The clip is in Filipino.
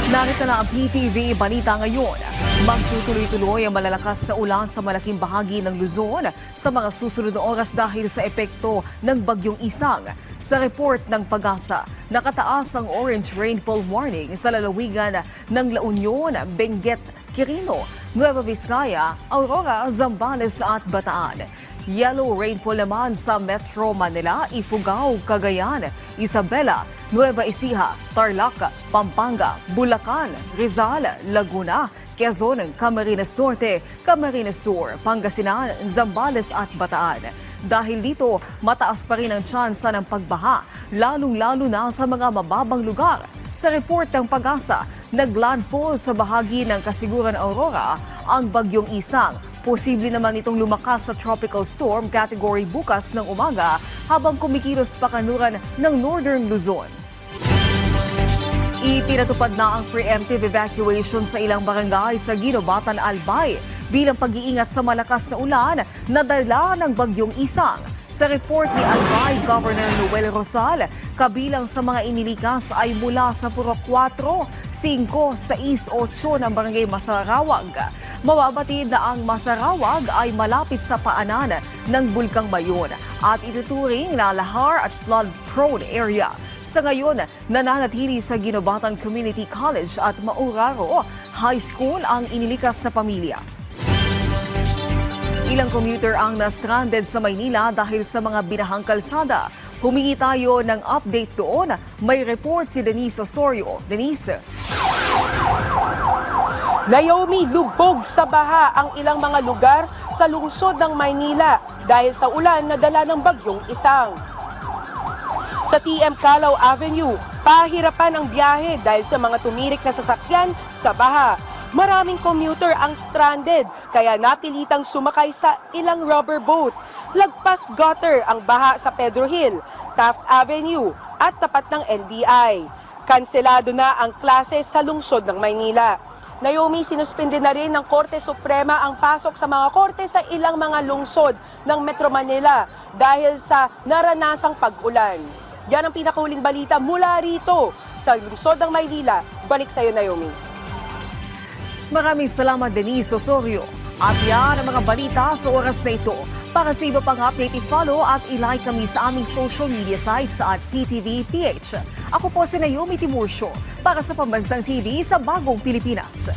Narito na ang PTV Balita ngayon. Magtutuloy-tuloy ang malalakas na ulan sa malaking bahagi ng Luzon sa mga susunod na oras dahil sa epekto ng bagyong Isang. Sa report ng Pag-asa, nakataas ang orange rainfall warning sa lalawigan ng La Union, Benguet, Quirino, Nueva Vizcaya, Aurora, Zambales at Bataan. Yellow rainfall naman sa Metro Manila, Ifugao, Cagayan, Isabela, Nueva Ecija, Tarlac, Pampanga, Bulacan, Rizal, Laguna, Quezon, Camarines Norte, Camarines Sur, Pangasinan, Zambales at Bataan. Dahil dito, mataas pa rin ang tsansa ng pagbaha, lalong-lalo na sa mga mababang lugar. Sa report ng Pag-asa, naglandfall sa bahagi ng Kasiguran Aurora ang bagyong Isang. Posible naman itong lumakas sa tropical storm category bukas ng umaga habang kumikilos pa kanluran ng Northern Luzon. Ipinatupad na ang preemptive evacuation sa ilang barangay sa Ginobatan, Albay bilang pag-iingat sa malakas na ulan na dala ng bagyong Isang. Sa report ni Albay Governor Noel Rosal, kabilang sa mga inilikas ay mula sa Purok 4, 5, 6, 8 ng Barangay Masarawag. Mababatid na ang Masarawag ay malapit sa paanan ng Bulkang Mayon at ituturing na lahar at flood-prone area. Sa ngayon, nananatili sa Ginobatan Community College at Mauraro High School ang inilikas sa pamilya. Ilang commuter ang na-stranded sa Maynila dahil sa mga binahang kalsada. Humingi tayo ng update doon. May report si Denise Osorio. Denise. Naomi, lubog sa baha ang ilang mga lugar sa lungsod ng Maynila dahil sa ulan na dala ng bagyong Isang. Sa TM Calao Avenue, pahirapan ang biyahe dahil sa mga tumirik na sasakyan sa baha. Maraming commuter ang stranded kaya napilitang sumakay sa ilang rubber boat. Lagpas gutter ang baha sa Pedro Hill, Taft Avenue at tapat ng NBI. Kanselado na ang klase sa lungsod ng Maynila. Naomi, sinuspinde na rin ng Korte Suprema ang pasok sa mga korte sa ilang mga lungsod ng Metro Manila dahil sa naranasang pag-ulan. Yan ang pinakahuling balita mula rito sa lungsod ng Maynila. Balik sa iyo, Naomi. Maraming salamat, Denise Osorio. At yan ang mga balita sa oras na ito. Para sa iba pang update, i-follow at i-like kami sa aming social media sites at PTV PH. Ako po si Naomi Timurcio para sa Pambansang TV sa Bagong Pilipinas.